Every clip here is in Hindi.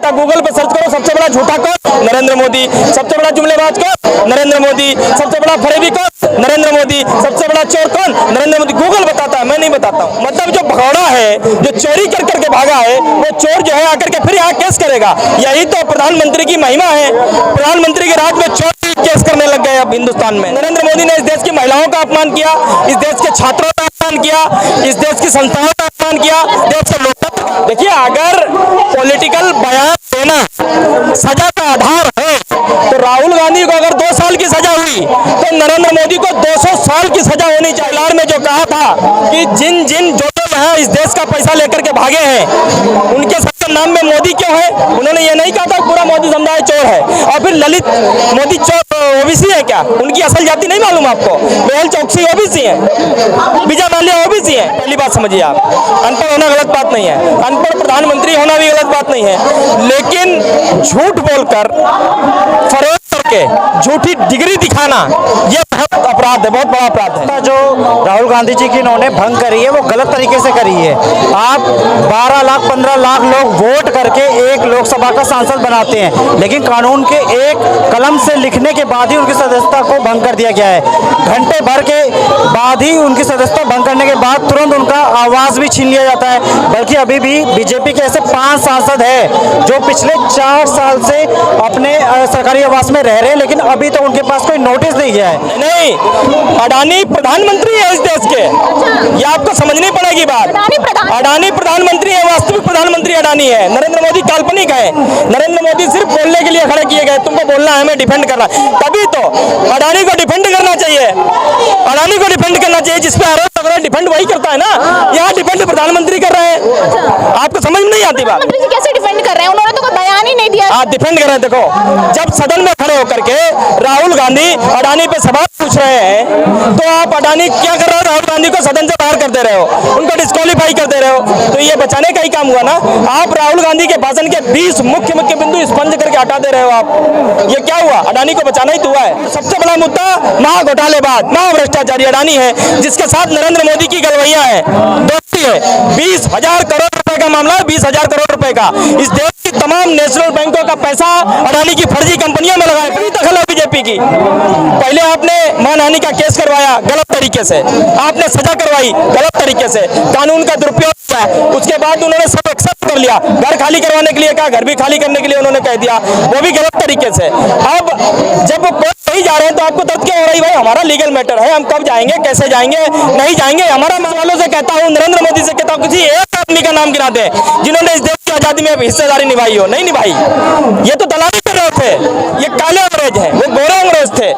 बेटा गूगल पे सर्च करो, सबसे बड़ा झूठा कौन? नरेंद्र मोदी। सबसे बड़ा जुमलेबाज कौन? नरेंद्र मोदी। सबसे बड़ा फरेबी कौन? नरेंद्र मोदी। सबसे बड़ा चोर कौन? नरेंद्र मोदी। गूगल बताता है, मैं नहीं बताता हूँ। मतलब जो भगौड़ा है, जो चोरी कर करके भागा है, वो चोर जो है आकर के फिर यहाँ केस करेगा। यही तो प्रधानमंत्री की महिमा है। प्रधानमंत्री के राज में चोर केस करने लग गए अब हिंदुस्तान में। नरेंद्र मोदी ने इस देश की महिलाओं का अपमान किया, इस देश के छात्रों का अपमान किया, इस देश की संस्थाओं का अपमान किया, देश के लोकतंत्र। देखिए, अगर पॉलिटिकल बयान देना सजा का आधार है तो राहुल गांधी को अगर 2 साल की सजा हुई तो नरेंद्र मोदी को 200 साल की सजा होनी चाहिए। लाल में जो कहा था कि जिन जिन जो यहाँ इस देश का पैसा लेकर के भागे हैं उनके सबके नाम में मोदी क्यों है? उन्होंने ये नहीं कहा था पूरा मोदी समुदाय चोर है। और फिर ललित मोदी चोर ओबीसी है क्या? उनकी असल जाति नहीं मालूम आपको? मेहुल चौकसी ओबीसी है, विजय माल्या ओबीसी है। पहली बात समझिए आप, अनपढ़ होना गलत बात नहीं है, अनपढ़ प्रधानमंत्री होना भी गलत बात नहीं है, लेकिन झूठ बोलकर फरेब करके झूठी डिग्री दिखाना यह बहुत अपराध है, बहुत बड़ा अपराध है। जो राहुल गांधी जी की इन्होंने भंग करी है वो गलत तरीके से करी है। आप 12 लाख 15 लाख लोग वोट करके एक लोकसभा का सांसद बनाते हैं, लेकिन कानून के एक कलम से लिखने के बाद ही उनकी सदस्यता को भंग कर दिया गया है। घंटे भर के बाद ही उनकी सदस्यता भंग करने के बाद तुरंत उनका आवाज भी छीन लिया जाता है। बल्कि अभी भी बीजेपी के ऐसे 5 सांसद हैं जो पिछले 4 साल से अपने सरकारी आवास में रह रहे हैं, लेकिन अभी तक उनके पास कोई नोटिस नहीं गया है। नहीं, अडानी प्रधानमंत्री है इस देश के, ये आपको समझनी पड़ेगी बात। अडानी प्रधानमंत्री है, वास्तविक प्रधानमंत्री अडानी है। नरेंद्र मोदी काल्पनिक है। नरेंद्र मोदी सिर्फ बोलने के लिए खड़े किए गए, तुमको बोलना है, हमें डिफेंड करना। तभी तो अडानी को डिफेंड करना चाहिए, अडानी को डिफेंड करना चाहिए। जिसपे आरोप लग रहा है डिफेंड वही करता है ना, यहाँ डिफेंड प्रधानमंत्री कर रहे हैं। आपको समझ नहीं आती बात? कैसे डिफेंड कर रहे हैं? उन्होंने तो कोई बयान ही नहीं दिया। आप डिफेंड कर रहे हैं। देखो, जब सदन में खड़े होकर के राहुल गांधी अडानी पे सवाल पूछ रहे हैं तो आप अडानी क्या कर रहे हो? राहुल गांधी को सदन से बाहर कर दे रहे हो, उनको डिस्क्वालीफाई कर दे रहे हो। तो ये बचाने का ही काम हुआ ना। आप राहुल गांधी के भाषण के 20 मुख्य बिंदु स्पंज करके हटा दे रहे हो आप। ये क्या हुआ? अडानी को बचाना ही तो हुआ है। सबसे बड़ा मुद्दा महाघोटालेबाज, महाभ्रष्टाचारी अडानी है, जिसके साथ नरेंद्र मोदी की गलवैया है, दोस्ती है। 20,000 करोड़ रुपए का मामला है, 20,000 करोड़ रुपए का। इस देश की तमाम नेशनल बैंकों का पैसा अडानी की फर्जी कंपनियों में लगाया। बड़ी दखल है बीजेपी की। पहले आपने मानहानि का केस करवाया गलत तरीके से, आपने सजा करवाई गलत तरीके से, कानून का दुरुपयोग किया। उसके बाद उन्होंने सब एक्सेप्ट कर लिया, घर खाली करवाने के लिए कहा, घर भी खाली करने के लिए उन्होंने कह दिया, वो भी गलत तरीके से। अब जब वो कोर्ट नहीं जा रहे हैं तो आपको दर्द क्यों हो रही? भाई हमारा लीगल मैटर है, हम कब जाएंगे, कैसे जाएंगे, नहीं जाएंगे। हमारा मैं वालों से कहता हूँ, नरेंद्र मोदी से कहता हूँ, किसी एक आदमी का नाम गिना दे जिन्होंने इस देश की आजादी में हिस्सेदारी निभाई हो। नहीं निभाई। ये तो दलाली कर रहे थे, ये काले अंग्रेज हैं, वो गोरे अंग्रेज थे।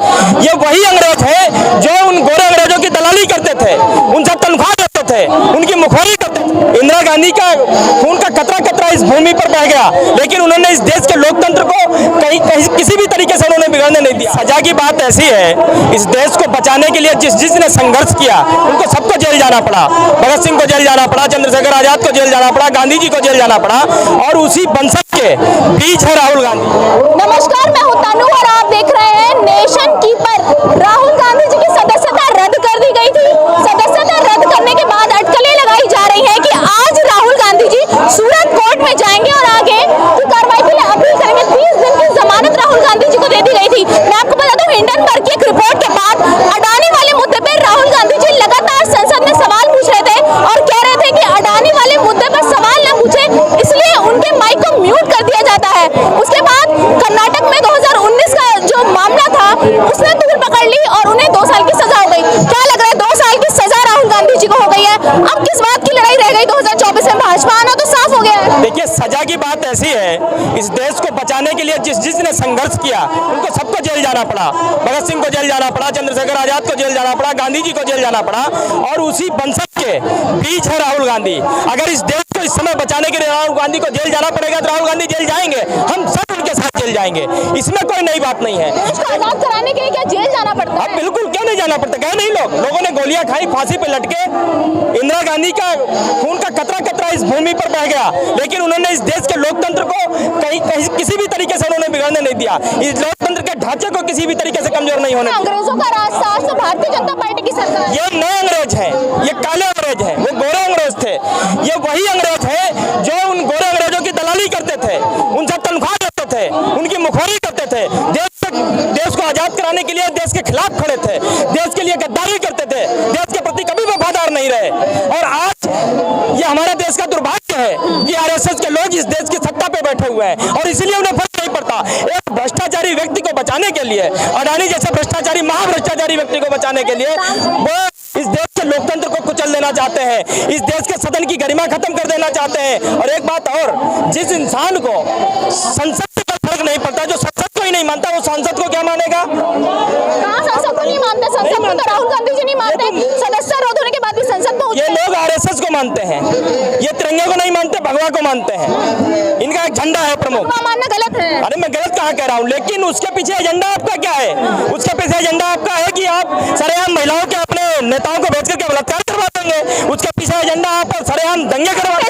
ये वही अंग्रेज हैं जो उन गोरे अंग्रेजों की दलाली करते थे, उनसे तनख्वाह देते थे, उनकी मुखौरी करते थे। इंदिरा गांधी का खून का कतरा कतरा इस भूमि पर बह गया, लेकिन उन्होंने इस देश के लोकतंत्र को कहीं किसी भी तरीके से उन्होंने बिगड़ने नहीं दिया। सजा की बात ऐसी है, इस देश को बचाने के लिए जिसने संघर्ष किया उनको सबको जेल जाना पड़ा। भगत सिंह को जेल जाना पड़ा, चंद्रशेखर आजाद को जेल जाना पड़ा, गांधी जी को जेल जाना पड़ा, और उसी वंशज के बीच है राहुल गांधी। नमस्कार, मैं हूं तनु और आप देख रहे हैं नेशन कीपर। राहुल गांधी जी की सदस्यता रद्द कर दी गई थी। सदस्यता रद्द करने के बाद अटकलें लगाई जा रही हैं कि आज राहुल गांधी जी सूरत कोर्ट में जाएंगे और आगे की कार्रवाई के लिए अपील करेंगे। 30 दिन की जमानत राहुल गांधी जी को दे दी गई थी। मैं आपको बता दूं, हिंडनबर्ग की एक रिपोर्ट के बाद अडानी वाले मुद्दे पर राहुल गांधी जी लगातार संसद में सवाल पूछ रहे थे और कह रहे थे कि अडानी वाले मुद्दे पर सवाल न पूछे, इसलिए उनके माइक को म्यूट कर दिया जाता है। उसके बाद कर्नाटक में 2019 का जो मामला था उसने तूल पकड़ ली और उन्हें 2 साल की सजा हो गई। क्या लग रहा है, 2 साल की सजा राहुल गांधी जी को हो गई है? अब किस बात की लड़ाई रह गई? 2024 में भाजपा आना तो साफ हो गया है। देखिए, सजा की बात ऐसी है, इस देश को बचाने के लिए जिसने संघर्ष किया उनको सबको जेल जाना पड़ा। भगत सिंह को जेल जाना पड़ा, चंद्रशेखर आजाद को जेल जाना पड़ा, गांधी जी को जेल जाना पड़ा, और उसी वंशज के बीच है राहुल गांधी। अगर इस देश को इस समय बचाने के लिए राहुल गांधी को जेल जाना पड़ेगा तो राहुल गांधी जेल जाएंगे, हम सब उनके साथ जेल जाएंगे, इसमें कोई नई बात नहीं है। देश को आजाद कराने के लिए क्या जेल जाना पड़ता है? बिल्कुल, क्यों नहीं जाना पड़ता? गए नहीं लोगों ने गोलियां खाई, फांसी पे लटके, इंदिरा गांधी का खून का कतरा कतरा इस भूमि पर बह गया, लेकिन उन्होंने इस देश के लोकतंत्र को कहीं किसी भी तरीके से उन्होंने बिगड़ने नहीं दिया। इस लोकतंत्र के ढांचे को किसी भी तरीके से कमजोर नहीं होने। अंग्रेजों का राज था भारतीय जनता पार्टी की सरकार। ये नए अंग्रेज हैं, ये काले अंग्रेज हैं, वो गोरे अंग्रेज थे। ये वही अंग्रेज हैं जो उन गोरे अंग्रेजों की दलाली करते थे, उनसे गोताखोरी करते थे, देश को आजाद कराने के लिए देश के खिलाफ खड़े थे, देश के लिए गद्दारी करते थे, देश के प्रति कभी वफादार नहीं रहे। और आज ये हमारे देश का दुर्भाग्य है कि आरएसएस के लोग इस देश की सत्ता पे बैठे हुए हैं और इसीलिए उन्हें फर्क नहीं पड़ता। एक भ्रष्टाचारी व्यक्ति को बचाने के लिए, अडानी जैसे भ्रष्टाचारी महाभ्रष्टाचारी व्यक्ति को बचाने के लिए वो इस देश के लोकतंत्र को कुचल देना चाहते हैं, इस देश के सदन की गरिमा खत्म कर देना चाहते हैं। और एक बात और, जिस इंसान को संसद से फर्क नहीं पड़ता, जो संसद को ही नहीं मानता, वो सांसद को क्या मानेगा? कहाँ संसद को नहीं मानते? संसद को तो राहुल गांधी जी नहीं मानते, सदस्य रोध होने के बाद भी संसद में ये लोग आरएसएस को मानते हैं, ये तिरंगे को नहीं मानते, भगवा को मानते हैं। इनका एक झंडा है प्रमुख। मानना गलत है। अरे मैं गलत कहाँ कह रहा हूँ, लेकिन उसके पीछे एजेंडा आपका क्या है? उसके पीछे एजेंडा आपका है कि आप सरेआम महिलाओं के अपने नेताओं को भेज करके बलात्कार करवा देंगे। उसके पीछे एजेंडा आप सरेआम दंगे करवा देंगे।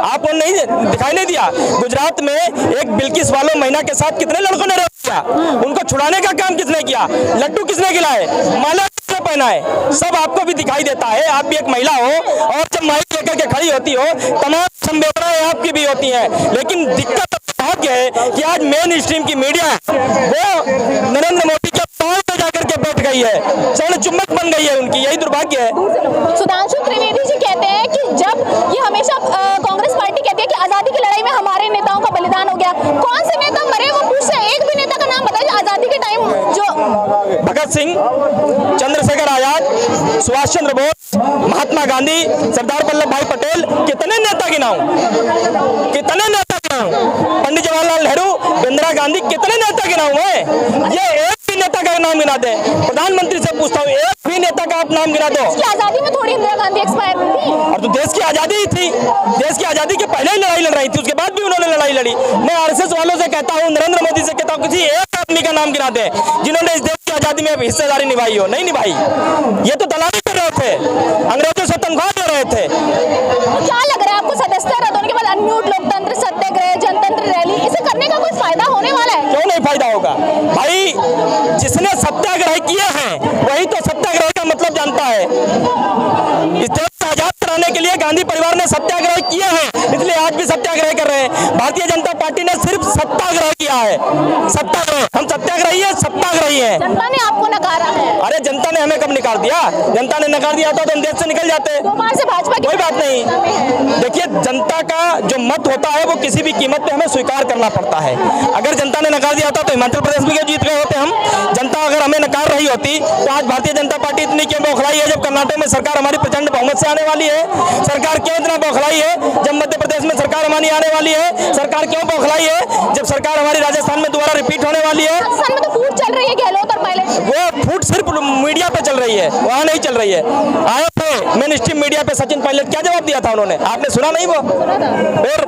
आपको नहीं दिखाई नहीं दिया गुजरात में एक बिल्किस वालो महिला के साथ कितने लड़कों ने रेप किया? उनको छुड़ाने का काम किसने किया? लड्डू किसने खिलाए? माला किसने पहनाए? सब आपको भी दिखाई देता है। आप भी एक महिला हो और जब माइक लेकर के खड़ी होती हो तमाम संवेदनाएं आपकी भी होती हैं, लेकिन दिक्कत भाग्य है कि आज मेन स्ट्रीम की मीडिया वो नरेंद्र मोदी के पांव पे जाकर के बैठ गई है, चरण चुम्बक बन गई है उनकी, यही दुर्भाग्य है। सुधांशु त्रिवेदी जी कहते हैं कि जब ये हमेशा कांग्रेस पार्टी कहती है कि आजादी की लड़ाई में हमारे नेताओं का बलिदान हो गया, कौन से नेता मरे? वो पूछते हैं, एक भी नेता का नाम बताइए आजादी के टाइम जो। भगत सिंह, चंद्रशेखर आजाद, सुभाष चंद्र बोस, महात्मा गांधी, सरदार वल्लभ भाई पटेल, कितने नेता गिनाऊं? कितने नेता गिनाऊं? पंडित जवाहरलाल नेहरू, इंदिरा गांधी, कितने नेता गिनाऊं मैं? ये एक भी नेता का नाम गिना दे। प्रधानमंत्री से पूछता हूँ, एक भी नेता का आप नाम गिना दो। देश की आजादी में थोड़ी इंदिरा गांधी एक्सपायर हुई थी। और तो देश की आजादी ही थी, देश की आजादी के पहले ही लड़ाई लड़ रही थी, उसके बाद भी उन्होंने लड़ाई लड़ी। मैं आरएसएस वालों से कहता हूँ, नरेंद्र मोदी से कहता हूँ, किसी एक आदमी का नाम गिना दे जिन्होंने इस देश की आजादी में हिस्सेदारी निभाई हो। नहीं निभाई। ये तो दलाली कर रहे थे, अंग्रेजों से तनख्वाह दे रहे थे। तो क्या लग रहा है आपको, सदस्यता रद्द होने के बाद अनम्यूट लोकतंत्र, सत्याग्रह, जनतंत्र रैली, इसे करने का कोई फायदा होने वाला है? क्यों नहीं फायदा होगा भाई? जिसने सत्याग्रह किए हैं वही तो सत्याग्रह का मतलब जानता है। इस देश को आजाद कराने के लिए गांधी परिवार ने सत्याग्रह किए हैं, इसलिए आज भी सत्याग्रह कर रहे हैं। भारतीय जनता पार्टी ने सिर्फ सत्याग्रह किया है, सत्याग्रह। हम सत्याग्रही है, सत्याग्रही है। जनता ने आपको नकारा है। अरे जनता ने हमें कब निकाल दिया? जनता ने नकार दिया था तो हम देश से निकल जाते। 2 बार से भाजपा की कोई बात नहीं। देखिए, जनता का जो मत होता है वो किसी भी कीमत पे हमें स्वीकार करना पड़ता है। अगर जनता ने नकार दिया था तो हिमाचल प्रदेश में जीत गए होते हम। जनता अगर हमें नकार रही होती तो आज भारतीय जनता पार्टी इतनी क्यों बौखलाई है जब कर्नाटक में सरकार हमारी प्रचंड बहुमत से आने वाली है? सरकार क्यों इतना बौखलाई है जब मध्य प्रदेश में सरकार हमारी आने वाली है? सरकार क्यों बौखलाई है जब सरकार हमारी राजस्थान में दोबारा रिपीट होने वाली है? राजस्थान में तो फूट चल रही है गहलोत और पायलट। वो फूट सिर्फ मीडिया पे चल रही है, वहाँ नहीं चल रही है। आए थे मेन स्ट्रीम मीडिया पे, सचिन पायलट क्या जवाब दिया था उन्होंने? आपने सुना नहीं? वो फिर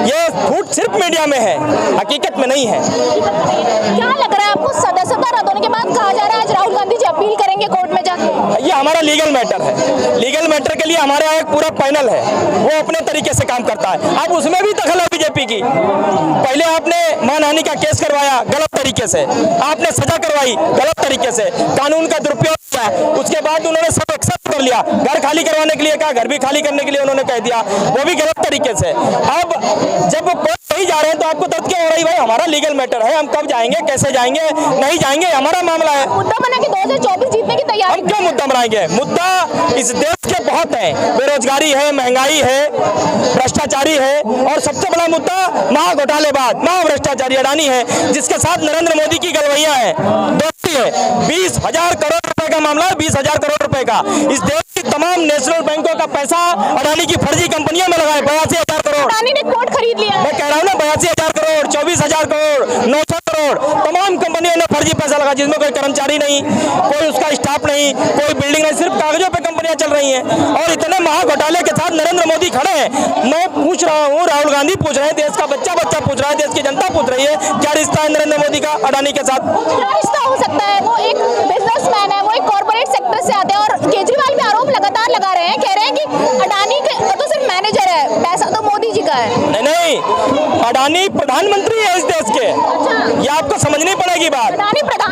ये फूट सिर्फ मीडिया में है, हकीकत में नहीं है। क्या लग रहा है आपको, सदस्यता रद्द होने के बाद कहा जा रहा है आज राहुल गांधी जी अपील करेंगे कोर्ट में जाके? ये हमारा लीगल मैटर है। लीगल मैटर के लिए हमारे यहाँ एक पूरा पैनल है, वो अपने तरीके से काम करता है। अब उसमें भी दखल है बीजेपी की। पहले आपने मानहानि का केस करवाया गलत तरीके से, आपने सजा करवाई गलत तरीके से, कानून का दुरुपयोग किया। उसके बाद उन्होंने सब एक्सेप्ट कर लिया, घर खाली करवाने के लिए कहा, घर भी खाली करने के लिए उन्होंने कह दिया, वो भी गलत तरीके से। अब जब वो कोर्ट नहीं जा रहे हैं तो आपको दर्द क्यों हो रही? भाई हमारा लीगल मैटर है, हम कब जाएंगे, कैसे जाएंगे, नहीं जाएंगे, हमारा मामला है। मुद्दा बना के 2024 जीतने की तैयारी। हम क्यों मुद्दा बनाएंगे? मुद्दा इस देश के बहुत है, बेरोजगारी है, महंगाई है, भ्रष्टाचारी है, और सबसे बड़ा मुद्दा महा घोटालेबाज, महा भ्रष्टाचारी अडानी है, जिसके साथ नरेंद्र मोदी की गलवैया है, दोस्ती है। 20,000 करोड़ रुपए का मामला है, 20,000 करोड़ रुपए का। इस देश की तमाम नेशनल बैंकों का पैसा अडानी की फर्जी कंपनियों में लगा है, 82,000 करोड़। अडानी ने कोर्ट खरीद लिया। मैं कह रहा हूँ ना, 82,000 करोड़, 24,000 करोड़, 900 करोड़, तमाम कंपनियों ने फर्जी पैसा लगा, जिसमें कोई कर्मचारी नहीं, कोई उसका स्टाफ नहीं, कोई बिल्डिंग नहीं, सिर्फ कागजों पे कंपनियां चल रही हैं। और इतने महा घोटाले के साथ नरेंद्र मोदी खड़े हैं। मैं पूछ रहा हूँ, राहुल गांधी पूछ रहे हैं, देश का बच्चा पूछ रहा है, देश की जनता पूछ रही है, क्या रिश्ता है नरेंद्र मोदी का अडानी के साथ? क्या रिश्ता हो सकता है? वो एक बिजनेसमैन है, वो एक कॉर्पोरेट सेक्टर से आते हैं, और केजरीवाल भी आरोप लगातार लगा रहे हैं, कह रहे हैं कि अडानी के तो सिर्फ मैनेजर है, पैसा तो मोदी जी का है। नहीं, नहीं, अडानी प्रधानमंत्री है इस देश के। ये आपको समझनी पड़ेगी बात।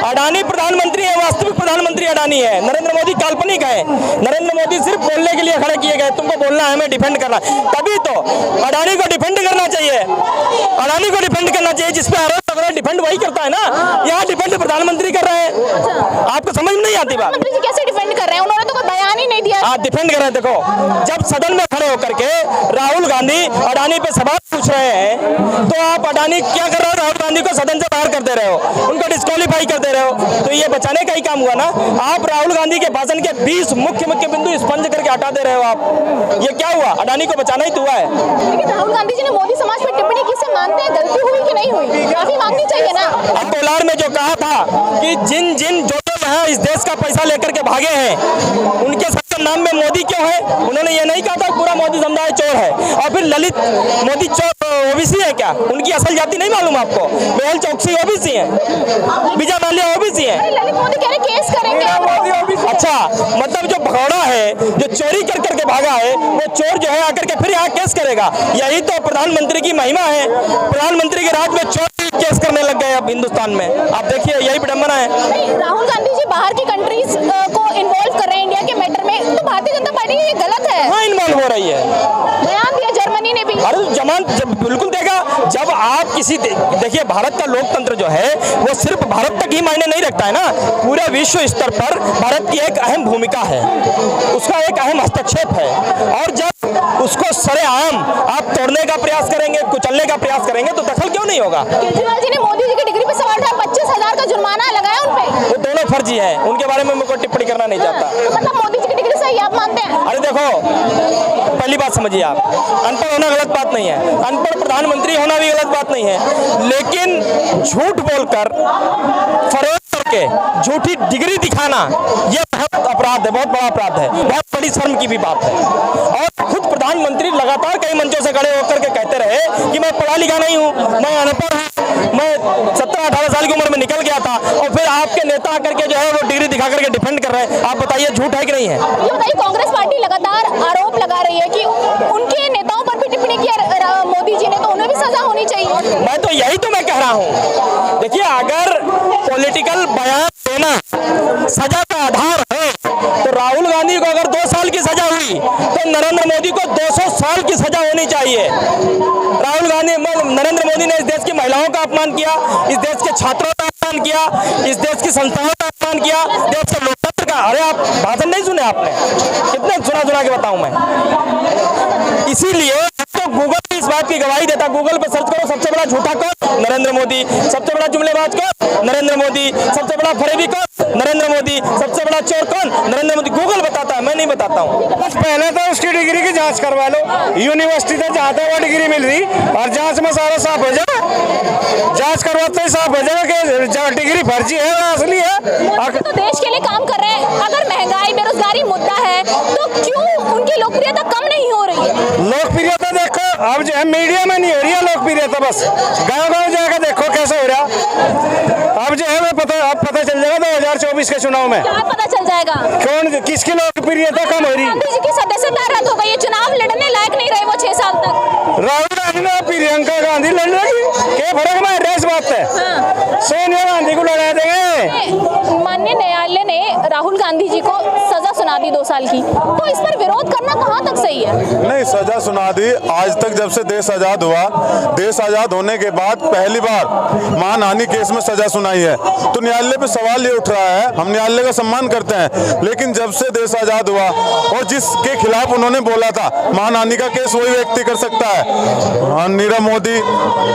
अडानी प्रधानमंत्री है, वास्तविक प्रधानमंत्री अडानी है। नरेंद्र मोदी काल्पनिक है। नरेंद्र मोदी सिर्फ बोलने के लिए खड़े किए गए, तुमको बोलना है, हमें डिफेंड करना। तभी तो अडानी को डिफेंड करना चाहिए, अडानी को डिफेंड करना चाहिए। जिस पे आरोप लग रहा है डिफेंड वही करता है ना, यहाँ डिफेंड प्रधानमंत्री कर रहे हैं। आपको समझ में नहीं आती बात। प्रधानमंत्री जी कैसे डिफेंड कर रहे हैं? उन्होंने तो कोई बयान ही नहीं दिया। आप डिफेंड कर रहे हैं। देखो, जब सदन में खड़े होकर के राहुल गांधी अडानी पे सवाल पूछ रहे हैं, तो आप अडानी क्या कर रहे हो? राहुल गांधी को सदन से बाहर कर दे रहे हो, उनको डिस्क्वालीफाई कर दे रहे हो। तो ये बचाने का ही काम हुआ ना। आप राहुल गांधी के भाषण के 20 मुख्य बिंदु स्पंज करके हटा दे रहे हो आप। ये क्या हुआ? अडानी को बचाना ही तो हुआ है। लेकिन राहुल गांधी जी ने मोदी समाज पर टिप्पणी की, से मानते हैं गलती हुई कि नहीं हुई? माफी मांगनी चाहिए ना। अब कोलार में जो कहा था कि जिन जो यहाँ इस देश का पैसा लेकर के भागे हैं, उनके सबके नाम में मोदी क्यों है? उन्होंने ये नहीं कहा था पूरा मोदी समुदाय चोर है। और फिर ललित मोदी चोर ओबीसी है क्या? उनकी असल जाति नहीं मालूम आपको? मेहुल चौकसी ओबीसी है, विजय माल्या ओबीसी है। ललित मोदी कह रहे केस करेंगे। अच्छा, मतलब जो भगौड़ा है, जो चोरी कर करके भागा है, वो चोर जो है आकर के फिर यहाँ केस करेगा। यही तो प्रधानमंत्री की महिमा है। प्रधानमंत्री के राज में चोर केस करने लग गए अब हिंदुस्तान में। आप देखिए, यही विडंबना है। राहुल गांधी जी बाहर की कंट्रीज को इन्वॉल्व कर रहे हैं इंडिया के मैटर में, तो भारतीय जनता पार्टी ये गलत है। हाँ, इन्वॉल्व हो रही है। बयान दिया जर्मनी ने भी। अरे जमान बिल्कुल देगा। जब आप किसी देखिए, भारत का लोकतंत्र जो है वो सिर्फ भारत तक ही मायने नहीं रखता है ना, पूरे विश्व स्तर पर भारत की एक अहम भूमिका है, उसका एक अहम हस्तक्षेप है। और जब उसको सरेआम आप तोड़ने का प्रयास करेंगे, कुचलने का प्रयास करेंगे, तो दखल क्यों नहीं होगा? केजरीवाल जी ने मोदी जी की डिग्री पे सवाल उठाया, 25,000 का जुर्माना लगाया उन पे। वो दोनों फर्जी है, उनके बारे में मैं कोई टिप्पणी करना नहीं चाहता। मतलब मोदी जी की डिग्री सही आप मानते हैं? अरे देखो, पहली बात समझिए, आप अनपढ़ होना गलत बात नहीं है, अनपढ़ प्रधानमंत्री होना भी गलत बात नहीं है, लेकिन झूठ बोलकर फरेब करके झूठी डिग्री दिखाना यह बहुत अपराध है, बहुत बड़ा अपराध है, बहुत बड़ी शर्म की भी बात है। और खुद प्रधानमंत्री लगातार कई मंचों से खड़े होकर के कहते रहे कि मैं पढ़ा लिखा नहीं हूँ, मैं अनपढ़ हूँ, मैं 17-18 साल की उम्र में निकल गया था। और फिर आपके नेता करके जो है वो डिग्री दिखा करके डिफेंड कर रहे हैं। आप बताइए, झूठ है कि नहीं है? ये बताइए, कांग्रेस पार्टी लगातार आरोप लगा रही है कि उनके नेताओं पर भी टिप्पणी की मोदी जी ने, तो उन्हें भी सजा होनी चाहिए। मैं तो यही तो मैं कह रहा हूँ। देखिए, अगर पॉलिटिकल बयान देना सजा का आधार है, तो राहुल गांधी को अगर 2 साल की सजा हुई, तो नरेंद्र मोदी को 200 साल की सजा होनी चाहिए। राहुल गांधी, नरेंद्र मोदी ने इस देश की महिलाओं का अपमान किया, इस देश के छात्रों का अपमान किया, इस देश की संस्थाओं का अपमान किया, देश के लोकतंत्र का। अरे आप भाषण नहीं सुने आपने? कितने सुना के बताऊं मैं? इसीलिए तो गूगल भी इस बात की गवाही देता। गूगल पे सर्च करो, सबसे बड़ा झूठा कौन? नरेंद्र मोदी। सबसे बड़ा जुमलेबाज कौन? नरेंद्र मोदी। सबसे बड़ा फरेबी कौन? नरेंद्र मोदी। सबसे बड़ा चोर कौन? नरेंद्र मोदी। गूगल बताता है, मैं नहीं बताता हूँ। बस पहले तो उसकी डिग्री की जांच करवा लो, यूनिवर्सिटी से जहाँ तक वो डिग्री मिल रही, और जांच में सारा साफ हो जाए। जांच करवाते ही साफ हो जाएगा कि डिग्री फर्जी है या असली है। तो देश के लिए काम कर रहे हैं। अगर महंगाई, बेरोजगारी मुद्दा है, तो क्यों उनकी लोकप्रियता कम नहीं हो रही है? लोकप्रियता देखो, अब जो है मीडिया में नहीं हो रही है लोकप्रियता, बस गाँव जाकर देखो कैसे हो रहा। अब जो है वो पता चल जाएगा 2024 के चुनाव में। क्या पता चल जाएगा? कौन किसकी लोकप्रियता कम हो रही? गांधी जी की सदस्यता रद्द हो गई है, चुनाव लड़ने लायक नहीं रहे वो 6 साल तक। राहुल गांधी ने प्रियंका गांधी लड़ रही, क्या फर्क में रहा इस बात से? सोनिया गांधी को लड़ा देंगे। माननीय न्यायालय ने राहुल गांधी जी को सजा सुना दी 2 साल की, तो इस पर विरोध करना कहाँ तक सही है? नहीं, सजा सुना दी। आज तक जब से देश आजाद हुआ, देश आजाद होने के बाद पहली बार मानहानि केस में सजा सुनाई है। तो न्यायालय पे सवाल ये उठ रहा है, हम न्यायालय का सम्मान करते हैं, लेकिन जब से देश आजाद हुआ और जिसके खिलाफ उन्होंने बोला था मानहानि का केस वही व्यक्ति कर सकता है, नीरव मोदी,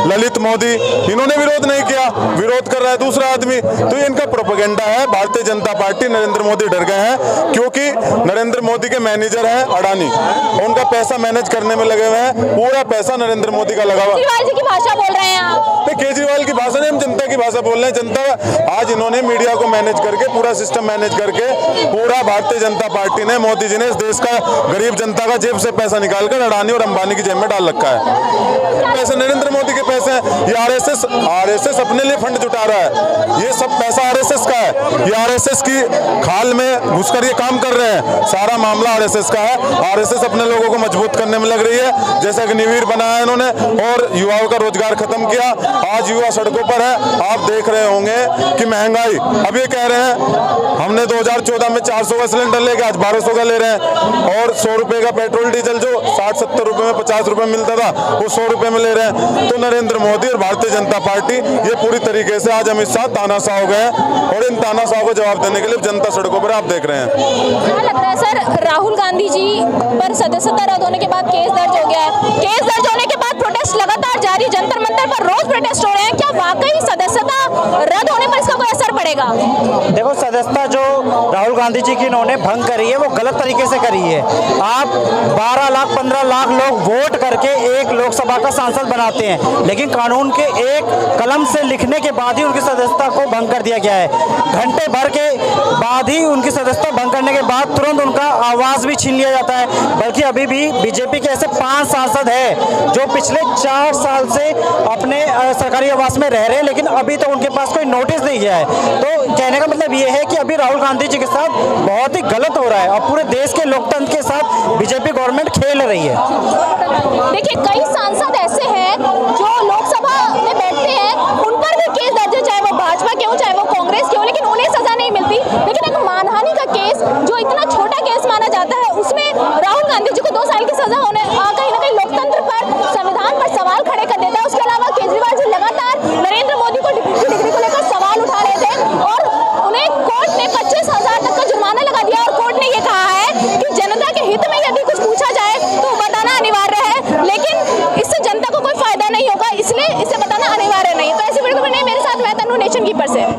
ललित मोदी, इन्होंने विरोध नहीं किया, विरोध कर रहा है दूसरा आदमी। तो ये इनका प्रोपेगेंडा है। भारतीय जनता पार्टी, नरेंद्र मोदी डर गए हैं, क्योंकि नरेंद्र मोदी के मैनेजर हैं अडानी, उनका पैसा मैनेज करने में लगे हुए हैं, पूरा पैसा नरेंद्र मोदी का लगा हुआ। केजरीवाल जी की भाषा बोल रहे हैं आप? केजरीवाल की भाषा नहीं, हम जनता की भाषा बोल रहे हैं। जनता, आज इन्होंने मीडिया को मैनेज करके, पूरा सिस्टम मैनेज करके, पूरा भारतीय जनता पार्टी ने, मोदी जी ने इस देश का गरीब जनता का जेब से पैसा निकालकर अडानी और अंबानी की जेब में डाल रखा है। पैसे नरेंद्र मोदी के पैसे हैं। ये आरएसएस अपने लिए फंड जुटा रहा है। ये सब पैसा आरएसएस का है। ये आरएसएस की खाल में घुसकर ये काम कर रहे हैं। सारा मामला आरएसएस का है। आरएसएस अपने लोगों को मजबूत करने में लग रही है, जैसे अग्निवीर बनाया इन्होंने और युवाओं का रोजगार खत्म किया। आज युवा सड़कों पर है। आप देख रहे होंगे कि महंगाई, अब ये कह रहे हैं हमने 2014 में 400 का सिलेंडर लेके आज 1200 का ले रहे हैं, और 100 रुपए का पेट्रोल डीजल जो 60-70 रुपए में 50 रुपए मिलता था वो 100 रुपए में ले रहे हैं। तो नरेंद्र मोदी और भारतीय जनता पार्टी ये पूरी तरीके से आज अमित शाह तानाशाह हो गए हैं, और इन तानाशाह को जवाब देने के लिए जनता सड़कों पर आप देख रहे हैं। क्या लगता है सर, राहुल गांधी जी पर सदस्यता रद्द होने के बाद केस दर्ज हो गया है, केस दर्ज होने के बाद प्रोटेस्ट लगातार जारी, जंतर मंतर पर रोज प्रोटेस्ट हो रहे हैं, क्या वाकई सदस्यता रद्द होने पर इसका कोई असर पड़ेगा? देखो, सदस्यता जो राहुल गांधी जी की इन्होंने भंग करी है वो गलत तरीके से करी है। आप 12 लाख 15 लाख लोग वोट करके एक लोकसभा का सांसद बनाते हैं, लेकिन कानून के एक कलम से लिखने के बाद ही उनकी सदस्यता को भंग कर दिया गया है। घंटे भर के बाद ही उनकी सदस्यता भंग करने के बाद तुरंत उनका आवाज भी छीन लिया जाता है। बल्कि अभी भी बीजेपी के ऐसे 5 सांसद हैं जो पिछले 4 साल से अपने सरकारी आवास में रह रहे हैं, लेकिन अभी तो उनके पास कोई नोटिस नहीं गया है। तो कहने का मतलब ये है कि अभी राहुल गांधी जी के साथ बहुत ही गलत हो रहा है, और पूरे देश के लोकतंत्र के साथ बीजेपी गवर्नमेंट खेल रही है। देखिए, कई सांसद ऐसे हैं जो लोकसभा में बैठते हैं, उन पर भी केस दर्ज है, चाहे वो भाजपा के हो चाहे वो कांग्रेस के हो, लेकिन उन्हें सजा नहीं मिलती। लेकिन एक मानहानि का केस जो इतना छोटा केस माना जाता है, उसमें राहुल गांधी जी को 2 साल की सजा होने